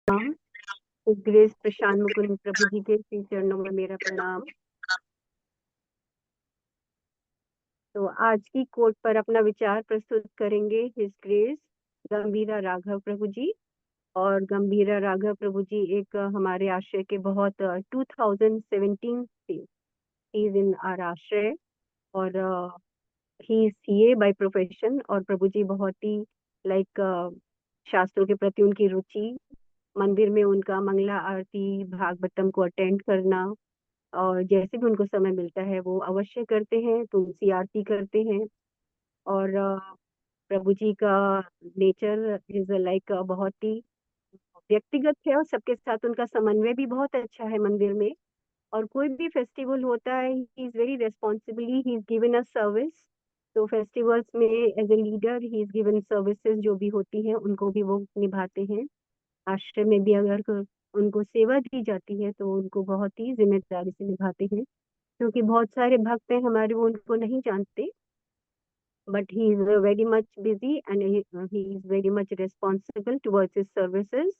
नाम ग्रेस प्रशांत मुकुंद प्रभु जी के श्री चरणों में मेरा प्रणाम। तो आज की कोट पर अपना विचार प्रस्तुत करेंगे हिज ग्रेस गंभीरा राघव प्रभु जी। और गंभीरा राघव प्रभु जी एक हमारे आश्रय के बहुत 2017 से ही इज इन आवर आश्रय। और he is CA by profession. और प्रभु जी बहुत ही लाइक शास्त्रों के प्रति उनकी रुचि, मंदिर में उनका मंगला आरती भागवतम को अटेंड करना, और जैसे भी उनको समय मिलता है वो अवश्य करते हैं, तुलसी आरती करते हैं। और प्रभु जी का नेचर इज लाइक बहुत ही व्यक्तिगत है, और सबके साथ उनका समन्वय भी बहुत अच्छा है मंदिर में। और कोई भी फेस्टिवल होता है, he is very responsibly he is given a service. तो फेस्टिवल्स में as a leader he is given services जो भी होती हैं उनको भी वो निभाते हैं। आश्रम में भी अगर उनको सेवा दी जाती है तो उनको बहुत ही जिम्मेदारी से निभाते हैं, क्योंकि बहुत सारे भक्त हैं हमारे वो उनको नहीं जानते। But he is very much busy and he is very much responsible towards his services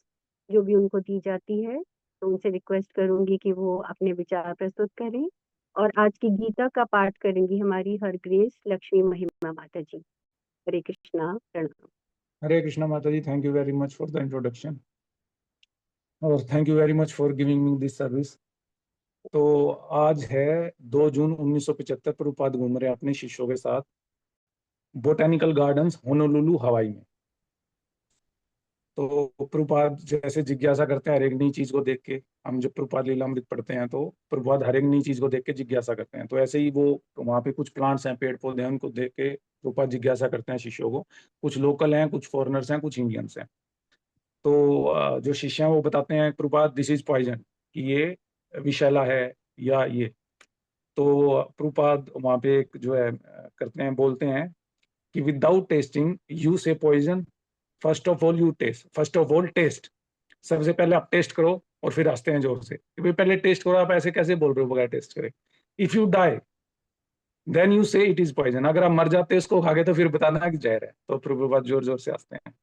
जो भी उनको दी जाती है। तो उनसे रिक्वेस्ट करूंगी कि वो अपने विचार प्रस्तुत करें। और आज की गीता का पाठ करेंगी हमारी हर ग्रेस लक्ष्मी महिमा माता जी। हरे कृष्णा, प्रणाम। हरे कृष्णा माता जी, thank you very much for the introduction और thank you very much for giving me this service. तो आज है 2 जून 1975। प्रभुपाद घूम रहे हैं अपने शिष्यों के साथ बोटेनिकल गार्डन्स होनोलुलु हवाई में। तो प्रभुपाद जैसे जिज्ञासा करते हैं हर एक नई चीज को देख के, हम जब प्रभुपाद लीलामृत पढ़ते हैं तो प्रभुपाद हर एक नई चीज को देख के जिज्ञासा करते हैं। तो ऐसे ही वो वहाँ पे कुछ प्लांट्स हैं, पेड़ पौधे हैं, उनको देख के प्रभुपाद जिज्ञासा करते हैं शिष्यों को। कुछ लोकल हैं, कुछ फॉरेनर्स हैं, कुछ इंडियंस हैं। तो जो शिष्य हैं वो बताते हैं प्रभुपाद दिस इज पॉइजन, कि ये विषैला है या ये। तो प्रभुपाद वहाँ पे एक जो है करते हैं, बोलते हैं कि without testing you say poison, first of all you test, first of all test. सबसे पहले आप टेस्ट करो और फिर हंसते हैं जोर से कि भाई पहले टेस्ट करो, आप ऐसे कैसे बोल रहे हो बगैर टेस्ट करे। If you die then you say it is poison, अगर आप मर जाते इसको खा के तो फिर बताना कि जहर है। तो प्रभुपाद जोर जोर से हंसते हैं।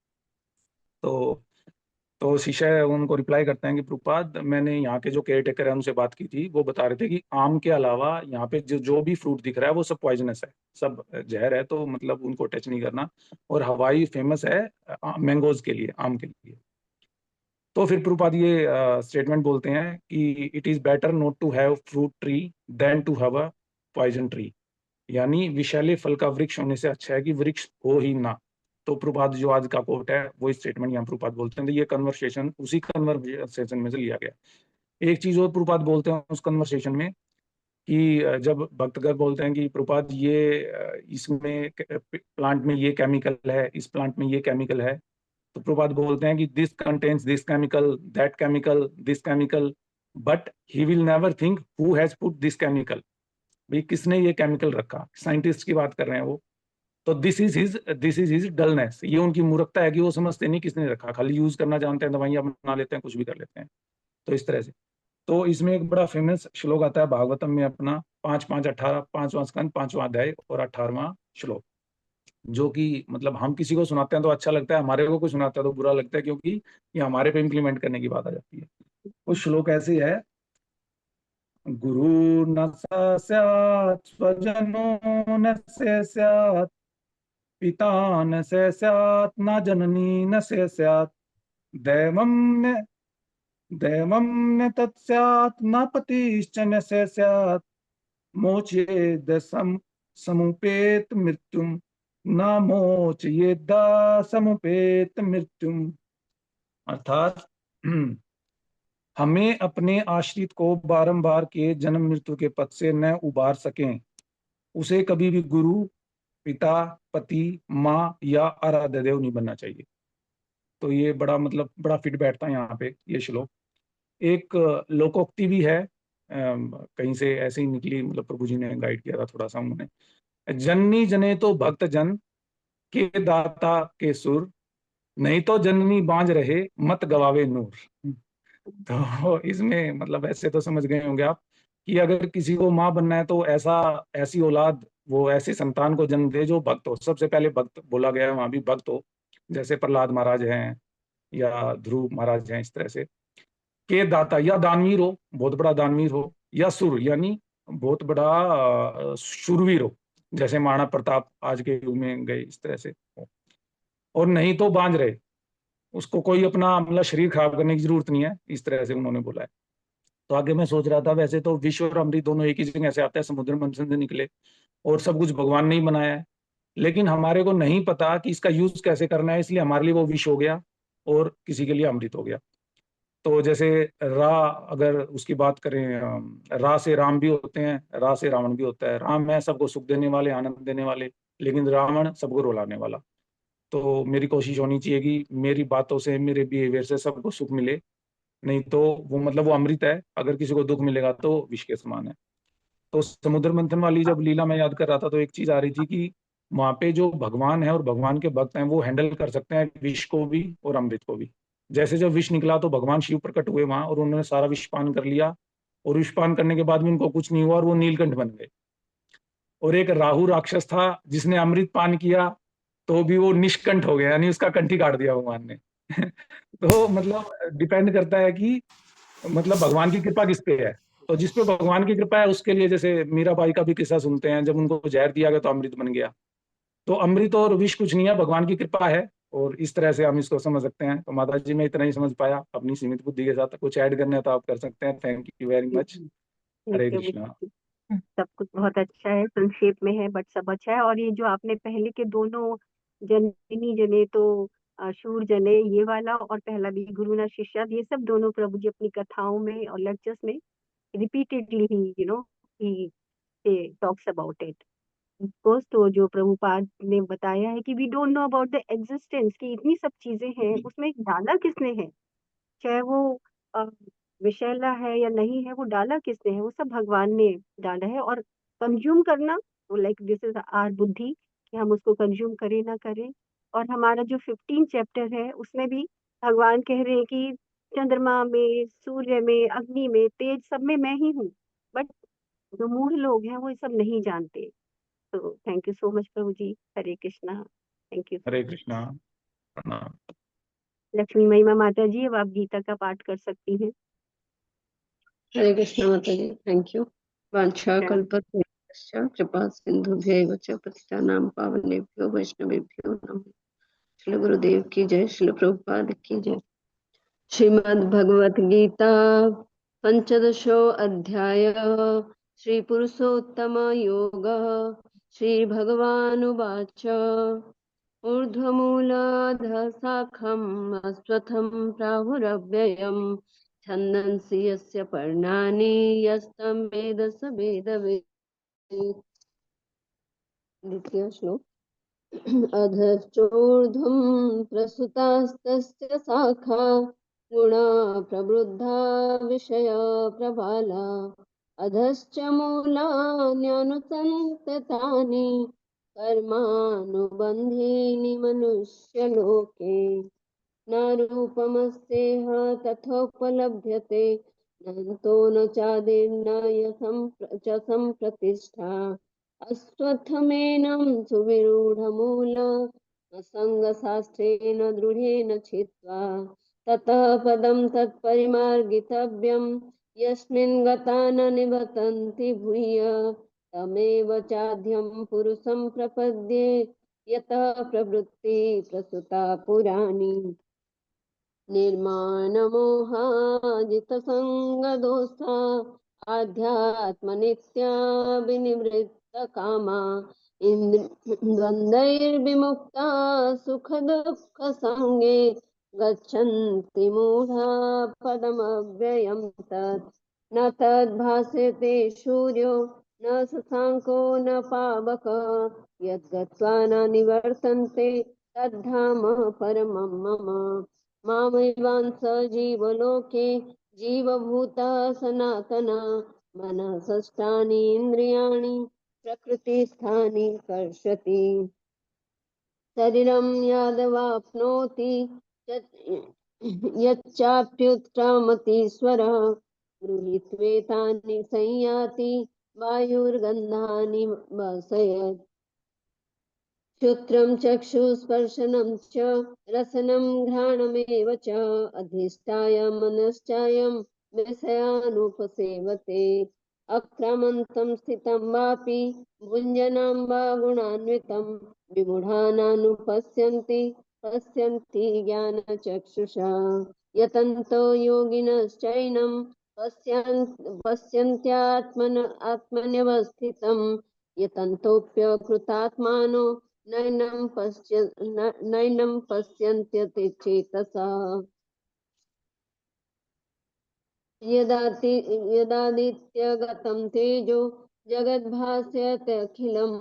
तो शिष्य उनको रिप्लाई करते हैं कि प्रभुपाद, मैंने यहाँ के जो केयर टेकर है उनसे बात की थी, वो बता रहे थे कि आम के अलावा यहाँ पे जो जो भी फ्रूट दिख रहा है वो सब पॉइजनस है, सब जहर है, तो मतलब उनको टच नहीं करना। और हवाई फेमस है मैंगोज के लिए, आम के लिए। तो फिर प्रभुपाद ये स्टेटमेंट बोलते हैं कि it is better not to have fruit tree than to have a poison tree, यानी विषैले फल का वृक्ष होने से अच्छा है कि वृक्ष हो ही ना। तो प्रभुपाद जो आज का कोट है वो स्टेटमेंट यहाँ प्रभुपाद बोलते हैं। तो ये कन्वर्सेशन उसी कन्वर्सेशन में से लिया गया। एक चीज और प्रभुपाद बोलते हैं उस कन्वर्सेशन में कि जब भक्तगण बोलते हैं कि प्रभुपाद ये इसमें प्लांट में ये केमिकल है, इस प्लांट में ये केमिकल है, तो प्रभुपाद बोलते हैं कि this contains this chemical, that chemical, this chemical, but he will never think who has put this chemical, भाई किसने ये केमिकल रखा। साइंटिस्ट की बात कर रहे हैं वो। तो दिस इज हिज डलनेस, ये उनकी मूर्खता है कि वो समझते नहीं किसने रखा, खाली यूज करना जानते हैं, दवाइयां बना लेते हैं, कुछ भी कर लेते हैं। तो इस तरह से। तो इसमें एक बड़ा फेमस श्लोक आता है भागवतम में अपना 5-5-18, 5वां स्कंद 5वां अध्याय और 18वां श्लोक, जो कि मतलब हम किसी को सुनाते हैं तो अच्छा लगता है, हमारे को कोई सुनाता है तो बुरा लगता है, क्योंकि ये हमारे पे इम्प्लीमेंट करने की बात आ जाती है। वो श्लोक ऐसे है, गुरु न स्यात् स्वजनो न से स्यात्, पिता न से स्यात् न जननी न से स्यात्, दैवं न तत्स्यात् न पतिश्च न से स्यात्, मोचयेद समुपेत मृत्युम, न मोचयेद समुपेत मृत्युम। अर्थात हमें अपने आश्रित को बारंबार के जन्म मृत्यु के पथ से न उबार सकें, उसे कभी भी गुरु, पिता, पति, माँ या आराध्य देव नहीं बनना चाहिए। तो ये बड़ा मतलब बड़ा फिट बैठता है यहाँ पे ये श्लोक। एक लोकोक्ति भी है, कहीं से ऐसे ही निकली, मतलब प्रभु जी ने गाइड किया था थोड़ा सा उन्होंने। जननी जने तो भक्त जन, के दाता के सुर, नहीं तो जननी बांझ रहे मत गवावे नूर। तो इसमें मतलब ऐसे तो समझ गए होंगे आप कि अगर किसी को माँ बनना है तो ऐसी औलाद, वो ऐसे संतान को जन्म दे जो भक्त हो। सबसे पहले भक्त बोला गया है, वहां भी भक्त हो, जैसे प्रहलाद महाराज हैं, या ध्रुव महाराज हैं, इस तरह से के दाता, या दानवीर हो, बहुत बड़ा दानवीर हो, या सुर यानी बहुत बड़ा शूरवीर हो, जैसे महाराणा प्रताप आज के युग में गए, इस तरह से हो। और नहीं तो बांझ रहे, उसको कोई अपना मतलब शरीर खराब करने की जरूरत नहीं है, इस तरह से उन्होंने बोला है। तो आगे मैं सोच रहा था, वैसे तो विष और अमृत दोनों एक ही जगह से आते हैं, समुद्र मंथन से निकले, और सब कुछ भगवान ने ही बनाया है, लेकिन हमारे को नहीं पता कि इसका यूज कैसे करना है, इसलिए हमारे लिए वो विष हो गया और किसी के लिए अमृत हो गया। तो जैसे रा, अगर उसकी बात करें, रा से राम भी होते हैं, रा से रावण भी होता है। राम है सबको सुख देने वाले, आनंद देने वाले, लेकिन रावण सबको रुलाने वाला। तो मेरी कोशिश होनी चाहिए कि मेरी बातों से, मेरे बिहेवियर से सबको सुख मिले, नहीं तो वो मतलब वो अमृत है, अगर किसी को दुख मिलेगा तो विष के समान है। तो समुद्र मंथन वाली जब लीला मैं याद कर रहा था, तो एक चीज आ रही थी कि वहां पे जो भगवान है और भगवान के भक्त हैं, वो हैंडल कर सकते हैं विष को भी और अमृत को भी। जैसे जब विष निकला तो भगवान शिव प्रकट हुए वहां, और उन्होंने सारा विष पान कर लिया, और विष पान करने के बाद भी उनको कुछ नहीं हुआ, और वो नीलकंठ बन गए। और एक राहु राक्षस था, जिसने अमृत पान किया, तो भी वो निष्कंठ हो गया, यानी उसका कंठी काट दिया भगवान ने। तो मतलब डिपेंड करता है कि मतलब भगवान की कृपा किस पे है। तो जिस पे भगवान की कृपा है उसके लिए, जैसे मीराबाई का भी किस्सा सुनते हैं, जब उनको जहर दिया गया तो अमृत बन गया। तो अमृत और विष कुछ नहीं है, भगवान की कृपा है, और इस तरह से हम इसको समझ सकते हैं। तो माता जी मैं इतना ही समझ पाया अपनी सीमित बुद्धि के साथ, कुछ ऐड करना है तो आप कर सकते हैं। Thank you very much. ठीक हरे है कृष्णा। भैया, सब कुछ बहुत अच्छा है, संक्षेप में है बट सब अच्छा है। और ये जो आपने पहले के दोनों जननी जने तो शूर जने, ये वाला और पहला भी गुरु ना शिष्या, ये सब दोनों प्रभु जी अपनी कथाओं में और लेक्चर्स में रिपीटेडली ही ही टॉक्स अबाउट इट। कोर्स तो जो प्रभुपाद ने बताया है कि we don't know about the existence, कि इतनी सब चीजें हैं, उसमें डाला किसने है, चाहे वो अ, विषैला है या नहीं है, वो डाला किसने है, वो सब भगवान ने डाला है। और कंज्यूम करना, वो लाइक दिस इज आर बुद्धि, कि हम उसको कंज्यूम करें ना करें। और हमारा जो 15 चैप्टर है उसमें भी भगवान कह रहे हैं कि चंद्रमा में, सूर्य में, अग्नि में, तेज, सब में मैं ही हूँ। बट जो मूढ़ लोग हैं वो ये सब नहीं जानते। तो थैंक यू सो मच प्रभु जी, Hare Krishna, thank you so Hare much. Krishna. प्रणाम। लक्ष्मी महिमा माता जी, अब आप गीता का पाठ कर सकती हैं। हरे कृष्ण माता जी, थैंक यू। वाञ्छा प्रणाम। कल्पतरुभ्यश्च कृपा सिन्धुभ्यैव च पतितानां पावनेभ्यो वैष्णवेभ्यो नमः। श्री गुरुदेव की जय, श्री प्रभुपाद की जय। श्रीमद् भगवत गीता पंचदशो अध्याय, श्री पुरुषोत्तम योग। श्री भगवानुवाच ऊर्ध्वमूलाधः शाखम् अश्वत्थं प्राहुरव्ययम् छन्दन्सि यस्य पर्णानि यस्तं वेद स वेदवित्। द्वितीय श्लोक। अधश्चोर्ध्वं प्रसुतास्तस्य शाखा गुणा प्रवृद्धा विषया प्रबाला अधश्च मूलान्यनुसन्ततानि कर्मानुबन्धीनि मनुष्यलोके न रूपमस्येह तथोपलभ्यते नान्तो न चादिर्न च सम्प्रतिष्ठा अश्वत्थमेनं सुविरूढमूल असङ्गशास्त्रेण दृढेन छित्त्वा ततः पदं तत्परिमार्गितव्यं यस्मिन् गता न निवर्तन्ति भूय तमेव चाद्यं पुरुषं प्रपद्ये यतः प्रवृत्ति प्रसुता पुराणी निर्माणमोहाजितसङ्गदोषा आध्यात्मनित्या विनिवृत्तकामा द्वन्द्वैर्विमुक्ता सुखदुःखसङ्गे गच्छन्ति मूढा पदमव्ययं तत् न तद्भासते सूर्यो न शशाङ्को न पावक यद्गत्वा न निवर्तन्ते तद्धाम परमं मम मामैवांस जीवलोके जीवभूता सनातना मनः षष्ठानि इन्द्रियाणि प्रकृतिस्थानि कर्षति शरीरं यादवाप्नोति यच्चाप्युत्क्रामतीश्वरः गृहीत्वेतानि संयाति वायुर्गन्धानि वासयत् श्रोत्रं चक्षुस्पर्शनं च रसनं घ्राणमेव च अधिष्ठाय मनश्चायं विषयानुपसेवते अक्रामन्तं स्थितं वापि भुञ्जनं वा गुणान्वितं विमूढानानुपश्यन्ति पश्यन्ति ज्ञानचक्षुषा यतन्तो योगिनश्चैनं पश्यन्त्यात्मन्यवस्थितं यतन्तोऽप्यकृतात्मानो नैनं पश्यन्त्यति चेतसा यदादित्यगतं तेजो जगद्भास्यत्यखिलं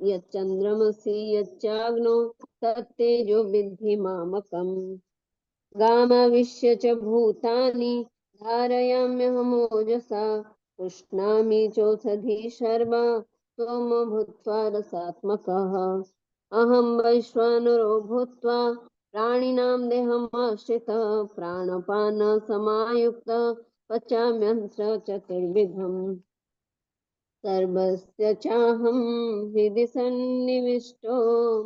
यच्चन्द्रमसि यच्चाग्नौ तत्तेजो विद्धि मामकम् गामाविश्य च भूतानि धारयाम्यहमोजसा पुष्णामि चौषधी शर्मा सोम भूत्वा रसात्मकः अहं वैश्वानरो भूत्वा प्राणिनां देहमाश्रितः प्राणपानसमायुक्तः पचाम्यन्त्र चतुर्विधम् सर्वस्य चाहं हृदि सन्निविष्टो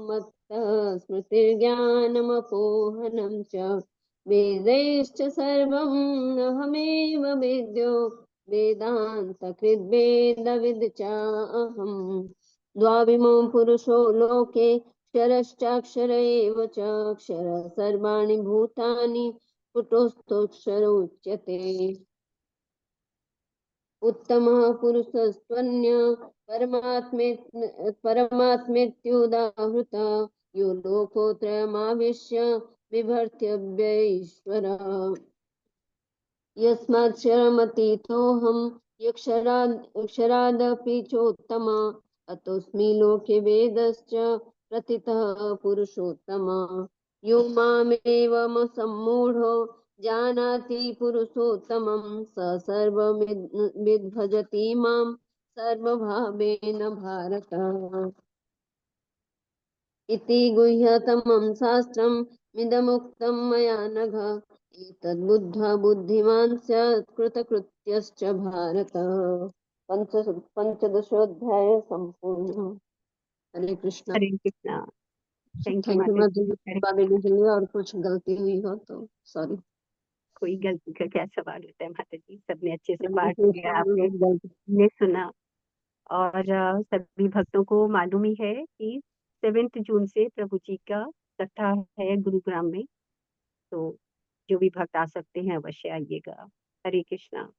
मत्तः स्मृतिर्ज्ञानमपोहनं च वेदैश्च सर्वम् अहमेव वेद्यो वेदान्तकृद्वेदविद् चाहम् द्वाविमो पुरुषो लोके क्षरश्चाक्षर एव च क्षरः सर्वाणि भूतानि कुटस्थोऽक्षर उच्यते उत्तमः पुरुषस्त्वन्य परमात्मेत्युदाहृता यो लोकोत्रयमाविश्य बिभर्त्यव्यईश्वरः यस्माक्षरमतीतोऽहं यक्षरादपि चोत्तमा अतोऽस्मि लोके वेदश्च प्रथितः पुरुषोत्तमा यो मामेवमसम्मूढो जानाति पुरुषोत्तमं स सर्वविद् मां सर्वभावेन भारत इति गुह्यतमं शास्त्रमिदमुक्तं मया नघ एतद्बुद्ध्वा बुद्धिमान् स्यात् कृतकृत्यश्च भारत पंचदशोऽध्याय संपूर्ण Hare Krishna Hare Krishna. Thank you thank you माता माता जी। जी देने के लिए और कुछ गलती हुई हो तो सॉरी कोई गलती का क्या सवाल होता है माता जी, सबने अच्छे से पाठ किया, आपने गलती ने सुना। और सभी भक्तों को मालूम ही है कि 7 जून से प्रभु जी का कथा है गुरुग्राम में, तो जो भी भक्त आ सकते हैं अवश्य आइएगा। हरे कृष्णा।